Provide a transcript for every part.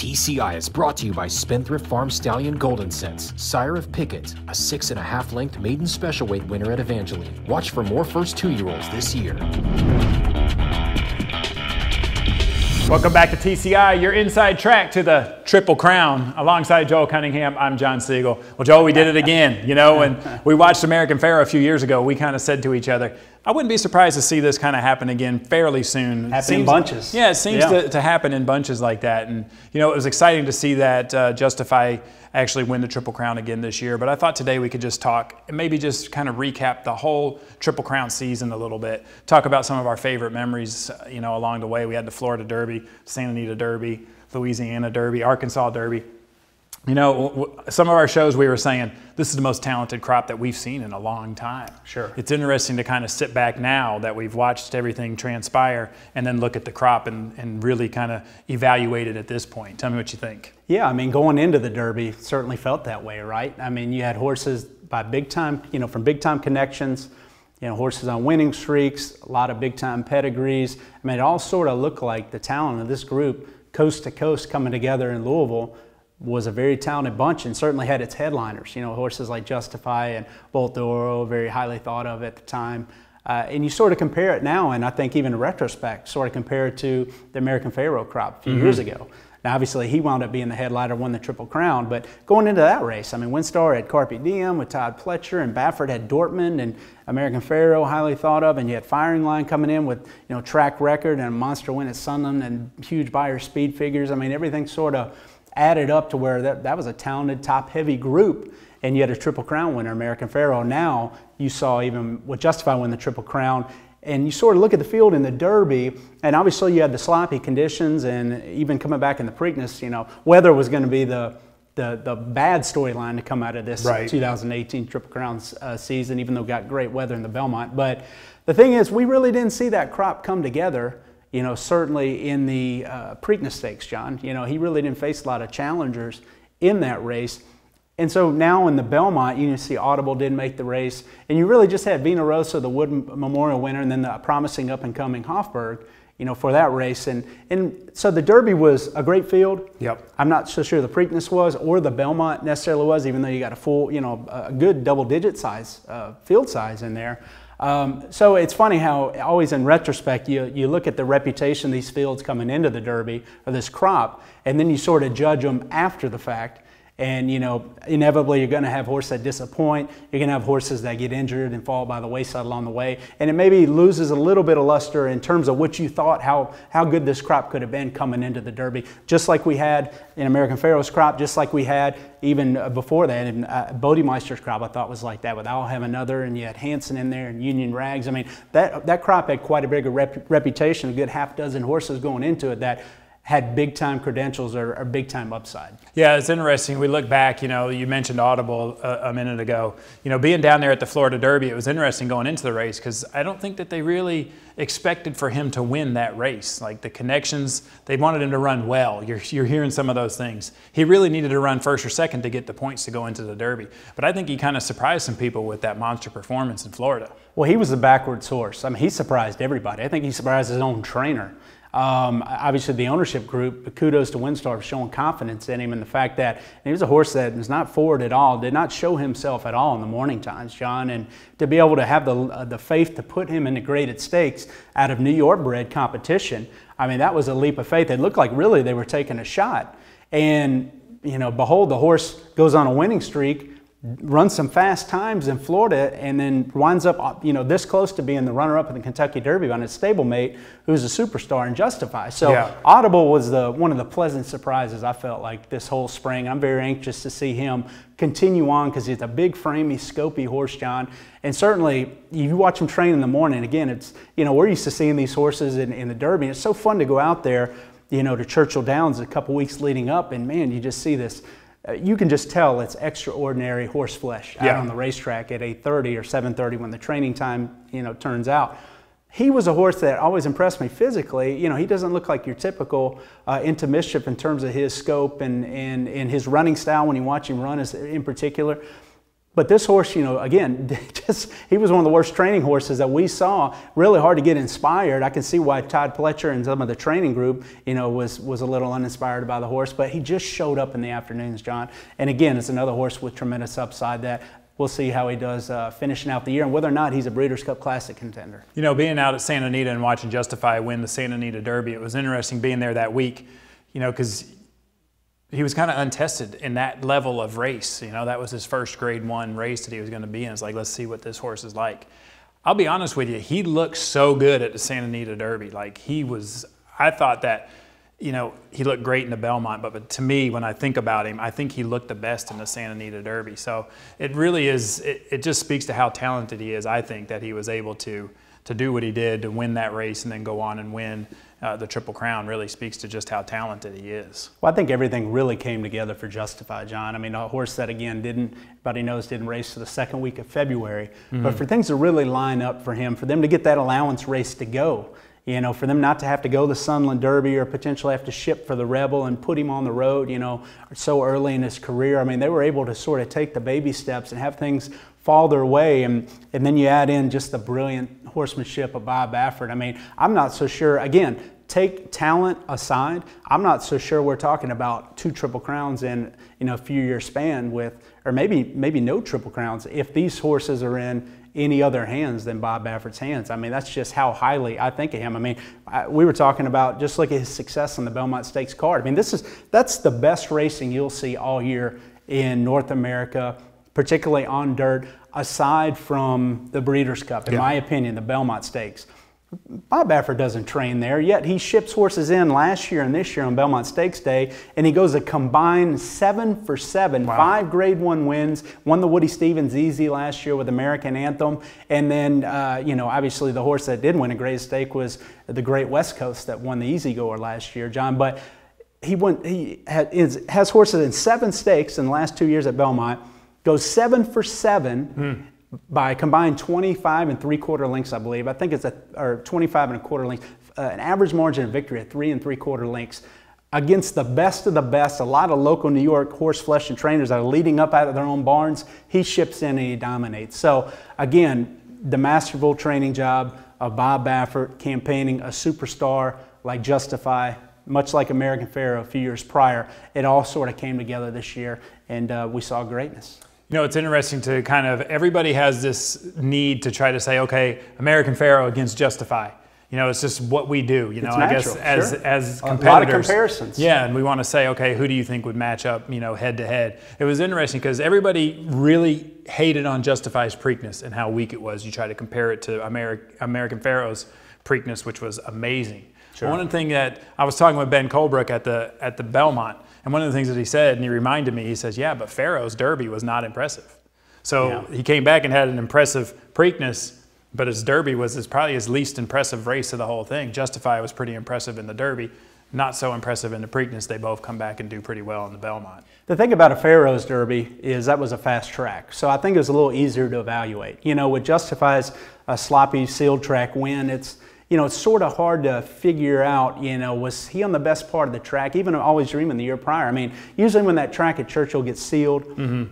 TCI is brought to you by Spendthrift Farm Stallion Golden Sense, sire of Pickett, a 6.5 length maiden special weight winner at Evangeline. Watch for more first 2-year-olds this year. Welcome back to TCI, your inside track to the Triple Crown. Alongside Joel Cunningham, I'm John Siegel. Well, Joel, we did it again. You know, when we watched American Pharoah a few years ago, we kind of said to each other, I wouldn't be surprised to see this kind of happen again fairly soon. Happen in bunches. Yeah, it seems to happen in bunches like that. And, you know, it was exciting to see that Justify actually win the Triple Crown again this year. But I thought today we could just talk and maybe just kind of recap the whole Triple Crown season a little bit. Talk about some of our favorite memories, you know, along the way. We had the Florida Derby, Santa Anita Derby, Louisiana Derby, Arkansas Derby. You know, some of our shows we were saying, this is the most talented crop that we've seen in a long time. Sure. It's interesting to kind of sit back now that we've watched everything transpire and then look at the crop and really kind of evaluate it at this point. Tell me what you think. Yeah, I mean, going into the Derby, certainly felt that way, right? I mean, you had horses by big time, you know, from big time connections, you know, horses on winning streaks, a lot of big time pedigrees. I mean, it all sort of looked like the talent of this group, coast to coast, coming together in Louisville, was a very talented bunch and certainly had its headliners. You know, horses like Justify and Bolt d'Oro, very highly thought of at the time. And you sort of compare it now, and I think even in retrospect, sort of compare it to the American Pharoah crop a few years ago. Now, obviously, he wound up being the headliner, won the Triple Crown, but going into that race, I mean, Windstar had Carpe Diem with Todd Pletcher, and Baffert had Dortmund, and American Pharoah, highly thought of, and you had Firing Line coming in with, you know, track record and a monster win at Sunland and huge Buyer speed figures. I mean, everything sort of added up to where that was a talented, top-heavy group, and you had a Triple Crown winner, American Pharoah. Now you saw even with Justify win the Triple Crown, and you sort of look at the field in the Derby, and obviously you had the sloppy conditions, and even coming back in the Preakness, you know, weather was going to be the bad storyline to come out of this 2018 Triple Crown season, even though we got great weather in the Belmont. But the thing is, we really didn't see that crop come together. You know, certainly in the Preakness Stakes, John. You know, he really didn't face a lot of challengers in that race. And so now in the Belmont, you can see Audible didn't make the race. And you really just had Vina Rosa, the Wood Memorial winner, and then the promising up-and-coming Hofburg, you know, for that race. And so the Derby was a great field. Yep. I'm not so sure the Preakness was or the Belmont necessarily was, even though you got a full, you know, a good double-digit size, field size in there. So it's funny how always in retrospect you look at the reputation of these fields coming into the Derby or this crop, and then you sort of judge them after the fact. And, you know, inevitably you're going to have horses that disappoint. You're going to have horses that get injured and fall by the wayside along the way. And it maybe loses a little bit of luster in terms of what you thought, how good this crop could have been coming into the Derby. Just like we had in American Pharoah's crop, just like we had even before that. And Bodemeister's crop I thought was like that with I'll Have Another, and you had Hanson in there and Union Rags. I mean, that crop had quite a bigger reputation, a good half dozen horses going into it that had big-time credentials or big-time upside. Yeah, it's interesting. We look back, you know, you mentioned Audible a minute ago. You know, being down there at the Florida Derby, it was interesting going into the race because I don't think that they really expected for him to win that race. Like the connections, they wanted him to run well. You're hearing some of those things. He really needed to run first or second to get the points to go into the Derby. But I think he kind of surprised some people with that monster performance in Florida. Well, he was the backwards horse. I mean, he surprised everybody. I think he surprised his own trainer. Obviously the ownership group, but kudos to Windstar for showing confidence in him and the fact that he was a horse that was not forward at all, did not show himself at all in the morning times, John, and to be able to have the faith to put him in the graded stakes out of New York bred competition, I mean, that was a leap of faith. It looked like really they were taking a shot. And, you know, behold, the horse goes on a winning streak, runs some fast times in Florida, and then winds up, you know, this close to being the runner-up in the Kentucky Derby on his stablemate, who's a superstar in Justify. So Audible was one of the pleasant surprises I felt like this whole spring. I'm very anxious to see him continue on because he's a big framey, scopy horse, John. And certainly, you watch him train in the morning. Again, it's, you know, we're used to seeing these horses in the Derby. It's so fun to go out there, you know, to Churchill Downs a couple weeks leading up, and man, you just see this. You can just tell it's extraordinary horse flesh out on the racetrack at 8:30 or 7:30 when the training time, you know, turns out. He was a horse that always impressed me physically. You know, he doesn't look like your typical into mischief in terms of his scope and his running style when you watch him run in particular. But this horse, again, he was one of the worst training horses that we saw. Really hard to get inspired. I can see why Todd Pletcher and some of the training group, was a little uninspired by the horse. But he just showed up in the afternoons, John. And again, it's another horse with tremendous upside that we'll see how he does finishing out the year and whether or not he's a Breeders' Cup Classic contender. Being out at Santa Anita and watching Justify win the Santa Anita Derby, it was interesting being there that week, because he was kind of untested in that level of race. That was his first Grade 1 race that he was going to be in. It's like, let's see what this horse is like. I'll be honest with you, he looked so good at the Santa Anita Derby. Like I thought that, he looked great in the Belmont, but to me, when I think about him, I think he looked the best in the Santa Anita Derby. So it really is, it just speaks to how talented he is, I think, that he was able to do what he did, to win that race and then go on and win the Triple Crown. Really speaks to just how talented he is. Well, I think everything really came together for Justify, John. I mean, a horse that, again, everybody knows didn't race to the second week of February. But for things to really line up for him, for them to get that allowance race to go, for them not to have to go the Sunland Derby or potentially have to ship for the Rebel and put him on the road, so early in his career. I mean, they were able to sort of take the baby steps and have things fall their way. And then you add in just the brilliant horsemanship of Bob Baffert. I mean, I'm not so sure, again, take talent aside, I'm not so sure we're talking about 2 Triple Crowns in a few year span or maybe no Triple Crowns if these horses are in any other hands than Bob Baffert's hands. I mean, that's just how highly I think of him. I mean, we were talking about just look at his success on the Belmont Stakes card. I mean, that's the best racing you'll see all year in North America, particularly on dirt, aside from the Breeders' Cup, in my opinion, the Belmont Stakes. Bob Baffert doesn't train there, yet he ships horses in last year and this year on Belmont Stakes Day, and he goes a combined 7 for 7, 5 Grade 1 wins, won the Woody Stevens Easy last year with American Anthem, and then, obviously the horse that did win a Great Stake was the Great West Coast that won the Easy Goer last year, John, but he has horses in 7 stakes in the last 2 years at Belmont, goes 7 for 7, by a combined 25 3/4 lengths, I believe. I think it's or 25 1/4 lengths. An average margin of victory at 3 3/4 lengths against the best of the best. A lot of local New York horse flesh and trainers that are leading up out of their own barns. He ships in and he dominates. So again, the masterful training job of Bob Baffert, campaigning a superstar like Justify, much like American Pharoah a few years prior. It all sort of came together this year, and we saw greatness. It's interesting to everybody has this need to try to say, okay, American Pharoah against Justify. It's just what we do, it's I guess natural, as competitors. A lot of comparisons. Yeah, and we want to say, okay, who do you think would match up, head to head? It was interesting because everybody really hated on Justify's Preakness and how weak it was. You try to compare it to American Pharoah's Preakness, which was amazing. Sure. One of the things that I was talking with Ben Colebrook at the Belmont, and one of the things that he said, and he reminded me, he says, yeah, but Pharoah's Derby was not impressive. So he came back and had an impressive Preakness, but his Derby was probably his least impressive race of the whole thing. Justify was pretty impressive in the Derby, not so impressive in the Preakness. They both come back and do pretty well in the Belmont. The thing about a Pharoah's Derby is that was a fast track, so I think it was a little easier to evaluate. With Justify's sloppy sealed track win, it's sort of hard to figure out, was he on the best part of the track, even Always Dreaming the year prior. I mean, usually when that track at Churchill gets sealed,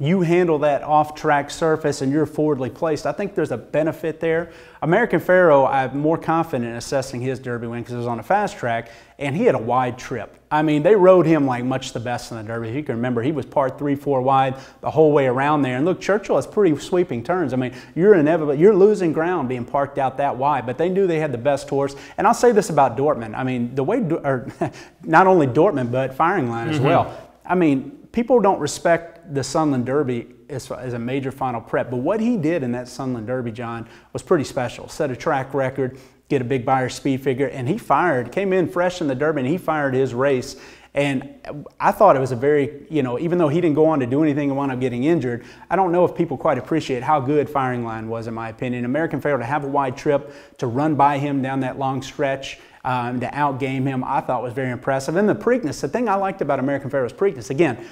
you handle that off-track surface and you're forwardly placed. I think there's a benefit there. American Pharoah, I'm more confident in assessing his Derby win because it was on a fast track, and he had a wide trip. I mean, they rode him like much the best in the Derby. If you can remember, he was part 3-4 wide the whole way around there. And look, Churchill has pretty sweeping turns. I mean, you're losing ground being parked out that wide, but they knew they had the best horse. And I'll say this about Dortmund. I mean, the way, not only Dortmund, but Firing Line as well. I mean, people don't respect the Sunland Derby as a major final prep, but what he did in that Sunland Derby, John, was pretty special. Set a track record, get a big buyer speed figure, and he came in fresh in the Derby, and he fired his race. And I thought it was a very, even though he didn't go on to do anything and wound up getting injured, I don't know if people quite appreciate how good Firing Line was, in my opinion. American Pharoah, to have a wide trip, to run by him down that long stretch, to outgame him, I thought was very impressive. And the Preakness, the thing I liked about American Pharoah's Preakness, again,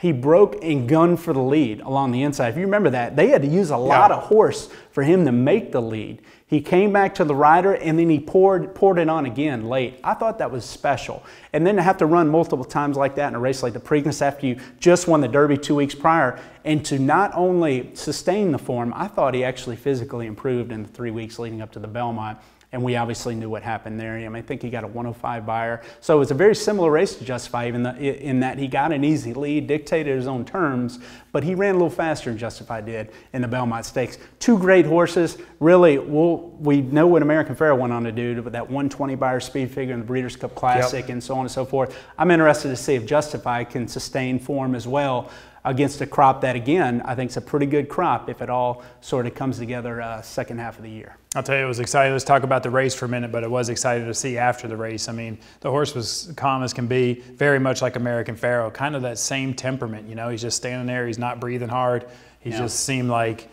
he broke and gunned for the lead along the inside. If you remember that, they had to use a lot of horse for him to make the lead. He came back to the rider, and then he poured it on again late. I thought that was special. And then to have to run multiple times like that in a race like the Preakness after you just won the Derby 2 weeks prior, and to not only sustain the form, I thought he actually physically improved in the 3 weeks leading up to the Belmont. And we obviously knew what happened there. I think he got a 105 buyer. So it was a very similar race to Justify, even in that he got an easy lead, dictated his own terms, but he ran a little faster than Justify did in the Belmont Stakes. 2 great horses. Really, we know what American Pharoah went on to do with that 120 buyer speed figure in the Breeders' Cup Classic and so on and so forth. I'm interested to see if Justify can sustain form as well against a crop that, again, I think is a pretty good crop if it all sort of comes together second half of the year. I'll tell you, it was exciting. Let's talk about the race for a minute, but it was exciting to see after the race. I mean, the horse was calm as can be, very much like American Pharoah, kind of that same temperament. You know, he's just standing there, he's not breathing hard. He just seemed like,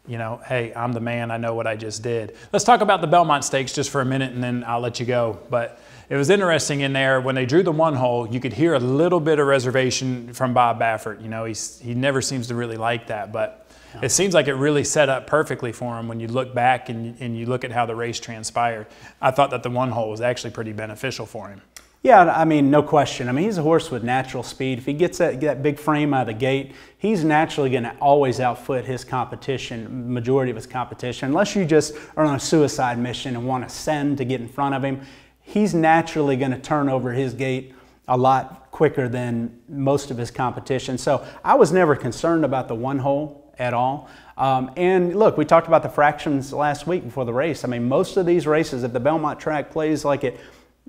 you know, hey, I'm the man, I know what I just did. Let's talk about the Belmont Stakes just for a minute, and then I'll let you go. But it was interesting in there, when they drew the 1 hole, you could hear a little bit of reservation from Bob Baffert. You know, he never seems to really like that, but it seems like it really set up perfectly for him when you look back and you look at how the race transpired. I thought that the 1 hole was actually pretty beneficial for him. Yeah, I mean, no question. I mean, he's a horse with natural speed. If he gets that big frame out of the gate, he's naturally going to always outfoot his competition, majority of his competition, unless you just are on a suicide mission and want to send to get in front of him. He's naturally going to turn over his gate a lot quicker than most of his competition. So I was never concerned about the 1 hole at all. And look, we talked about the fractions last week before the race. I mean, most of these races, if the Belmont track plays like it,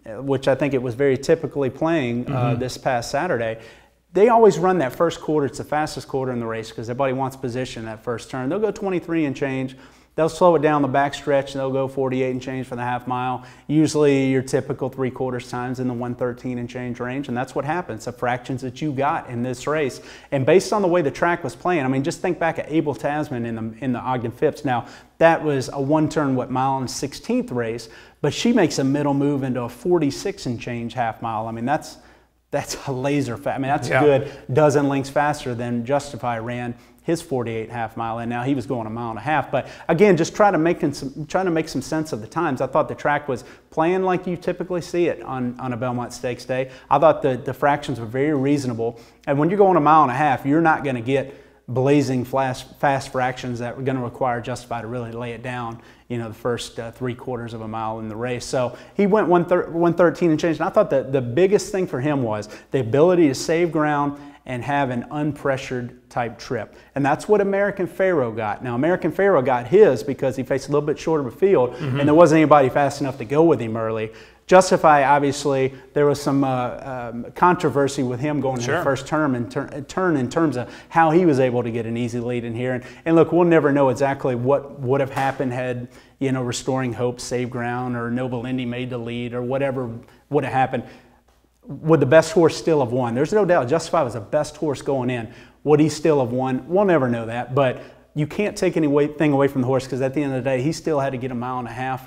which I think it was very typically playing this past Saturday, they always run that first quarter. It's the fastest quarter in the race because everybody wants position that first turn. They'll go 23 and change. They'll slow it down the backstretch, and they'll go 48 and change for the half mile. Usually your typical 3/4 times in the 113 and change range, and that's what happens, the fractions that you got in this race. And based on the way the track was playing, I mean, just think back at Abel Tasman in the Ogden Phipps. Now, that was a 1-turn, mile and 16th race, but she makes a middle move into a 46 and change half mile. I mean, that's a laser fast. I mean, that's a good dozen lengths faster than Justify ran his 48 half mile, and now he was going 1.5 miles. But again, just trying to make some sense of the times. I thought the track was playing like you typically see it on a Belmont Stakes day. I thought the fractions were very reasonable. And when you're going 1.5 miles, you're not going to get blazing fast fractions that are going to require Justify to really lay it down, you know, the first 3/4 of a mile in the race. So he went 113 and change. And I thought that the biggest thing for him was the ability to save ground and have an unpressured type trip. And that's what American Pharoah got. Now, American Pharoah got his because he faced a little bit shorter of a field, and there wasn't anybody fast enough to go with him early. Justify, obviously, there was some controversy with him going in the first turn in terms of how he was able to get an easy lead in here. And look, we'll never know exactly what would have happened had, you know, Restoring Hope saved ground or Noble Indy made the lead or whatever would have happened. Would the best horse still have won? There's no doubt Justify was the best horse going in. Would he still have won? We'll never know that, but you can't take anything away from the horse because at the end of the day, he still had to get 1.5 miles.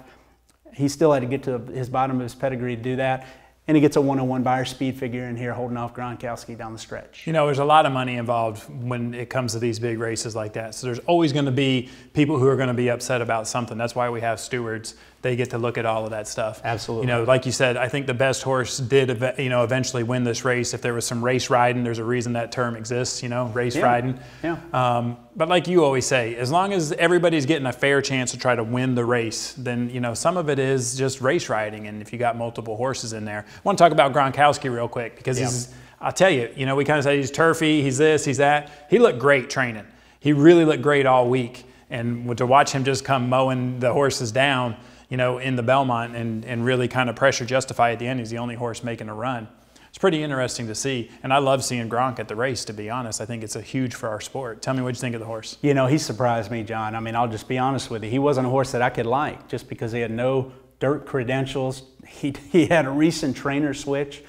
He still had to get to his bottom of his pedigree to do that. And he gets a 101 buyer speed figure in here holding off Gronkowski down the stretch. You know, there's a lot of money involved when it comes to these big races like that. So there's always going to be people who are going to be upset about something. That's why we have stewards. They get to look at all of that stuff. Absolutely. You know, like you said, I think the best horse did, you know, eventually win this race. If there was some race riding, there's a reason that term exists, you know, race riding. Yeah. But like you always say, as long as everybody's getting a fair chance to try to win the race, then, you know, some of it is just race riding. And if you got multiple horses in there. I want to talk about Gronkowski real quick because he's, I'll tell you, you know, we kind of say he's turfy, he's this, he's that. He looked great training. He really looked great all week. And to watch him just come mowing the horses down, you know, in the Belmont and really kind of pressure Justify at the end. He's the only horse making a run. It's pretty interesting to see. And I love seeing Gronk at the race, to be honest. I think it's a huge for our sport. Tell me what you think of the horse. You know, he surprised me, John. I mean, I'll just be honest with you. He wasn't a horse that I could like just because he had no dirt credentials. He had a recent trainer switch.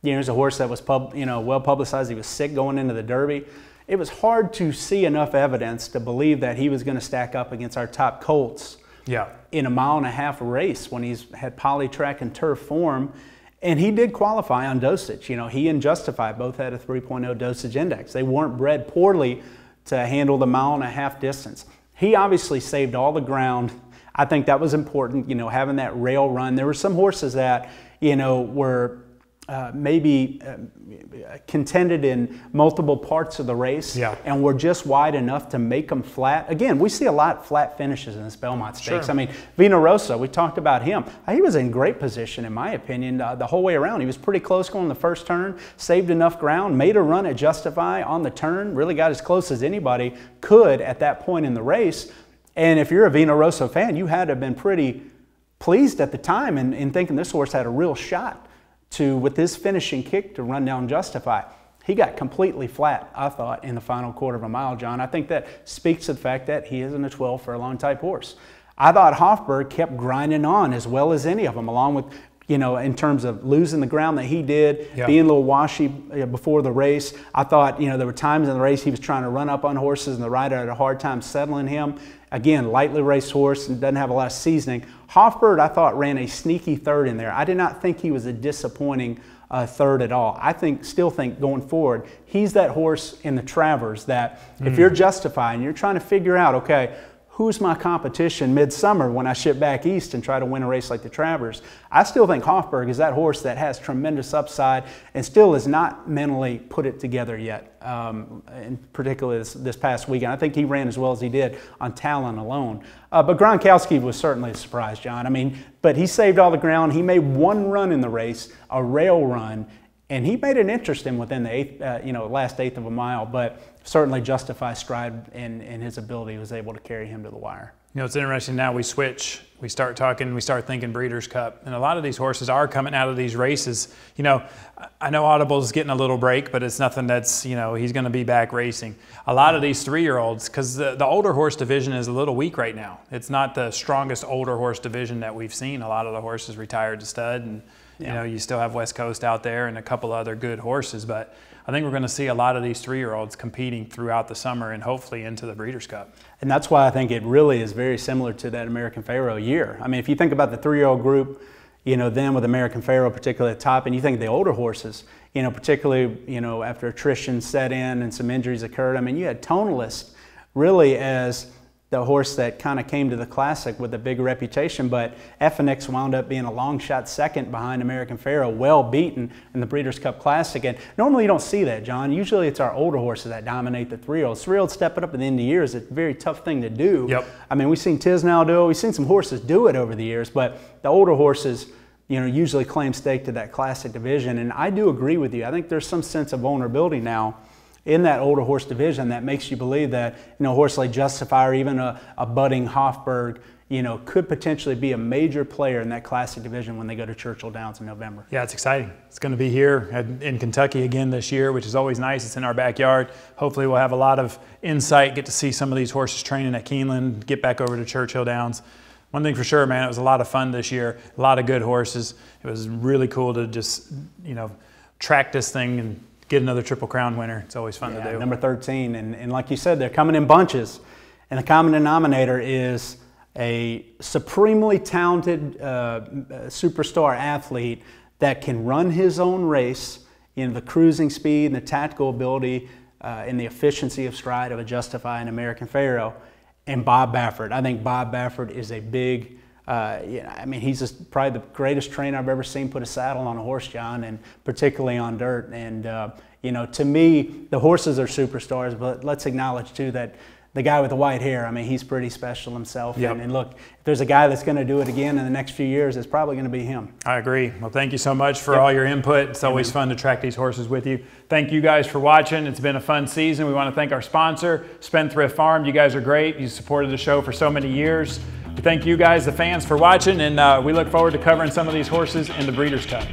You know, he's a horse that was well publicized. He was sick going into the Derby. It was hard to see enough evidence to believe that he was going to stack up against our top colts in a 1.5 mile race when he's had poly track and turf form. And he did qualify on dosage. You know, he and Justify both had a 3.0 dosage index. They weren't bred poorly to handle the 1.5 mile distance. He obviously saved all the ground. I think that was important, you know, having that rail run. There were some horses that, you know, were maybe contended in multiple parts of the race, and were just wide enough to make them flat. Again, we see a lot of flat finishes in this Belmont Stakes. Sure. I mean, Vina Rosa, we talked about him. He was in great position, in my opinion, the whole way around. He was pretty close going the first turn, saved enough ground, made a run at Justify on the turn, really got as close as anybody could at that point in the race. And if you're a Vina Rosa fan, you had to have been pretty pleased at the time in thinking this horse had a real shot to, with his finishing kick, to run down Justify. He got completely flat, I thought, in the final quarter of a mile, John. I think that speaks to the fact that he isn't a 12 furlong type horse. I thought Hofberg kept grinding on as well as any of them, along with, you know, in terms of losing the ground that he did, being a little washy before the race. I thought, you know, there were times in the race he was trying to run up on horses and the rider had a hard time settling him. Again, lightly raced horse and doesn't have a lot of seasoning. Hofberg, I thought, ran a sneaky third in there. I did not think he was a disappointing third at all. I still think going forward, he's that horse in the Travers that if you're justifying, you're trying to figure out, okay, who's my competition midsummer when I ship back east and try to win a race like the Travers? I still think Hofberg is that horse that has tremendous upside and still has not mentally put it together yet, and particularly this past weekend. I think he ran as well as he did on talent alone. But Gronkowski was certainly a surprise, John. I mean, but he saved all the ground. He made one run in the race, a rail run, and he made it interesting within the last eighth of a mile, but certainly Justify stride in his ability was able to carry him to the wire. You know, it's interesting now we switch, we start thinking Breeders' Cup, and a lot of these horses are coming out of these races. You know, I know Audible's getting a little break, but it's nothing that's, you know, he's going to be back racing. A lot of these 3-year-olds, because the older horse division is a little weak right now. It's not the strongest older horse division that we've seen. A lot of the horses retired to stud, and you know, you still have West Coast out there and a couple other good horses, but I think we're going to see a lot of these 3-year-olds competing throughout the summer and hopefully into the Breeders' Cup. And that's why I think it really is very similar to that American Pharoah year. I mean, if you think about the 3-year-old group, you know, then with American Pharoah particularly at the top, and you think of the older horses, you know, particularly, you know, after attrition set in and some injuries occurred, I mean, you had Tonalist really as the horse that kind of came to the Classic with a big reputation, but FNX wound up being a long shot second behind American Pharoah, well beaten in the Breeders' Cup Classic. And normally you don't see that, John. Usually it's our older horses that dominate the 3-year-olds. 3-year-olds stepping up at the end of the year is a very tough thing to do. Yep. I mean, we've seen Tisnall do it. We've seen some horses do it over the years, but the older horses, you know, usually claim stake to that Classic division. And I do agree with you. I think there's some sense of vulnerability now in that older horse division that makes you believe that, you know, a horse like Justify or even a budding Hofberg, you know, could potentially be a major player in that Classic division when they go to Churchill Downs in November. Yeah, it's exciting. It's going to be here in Kentucky again this year, which is always nice. It's in our backyard. Hopefully we'll have a lot of insight, get to see some of these horses training at Keeneland, get back over to Churchill Downs. One thing for sure, man, it was a lot of fun this year. A lot of good horses. It was really cool to just, you know, track this thing and get another Triple Crown winner. It's always fun to do. Number 13, and like you said, they're coming in bunches, and the common denominator is a supremely talented superstar athlete that can run his own race in the cruising speed and the tactical ability and the efficiency of stride of a Justify and American Pharoah, and Bob Baffert. I think Bob Baffert is a big, I mean, he's just probably the greatest trainer I've ever seen put a saddle on a horse, John, and particularly on dirt. And, you know, to me, the horses are superstars, but let's acknowledge, too, that the guy with the white hair, I mean, he's pretty special himself. Yep. And look, if there's a guy that's going to do it again in the next few years, it's probably going to be him. I agree. Well, thank you so much for all your input. It's always fun to track these horses with you. Thank you guys for watching. It's been a fun season. We want to thank our sponsor, Spendthrift Farm. You guys are great. You supported the show for so many years. Thank you guys, the fans, for watching, and we look forward to covering some of these horses in the Breeders' Cup.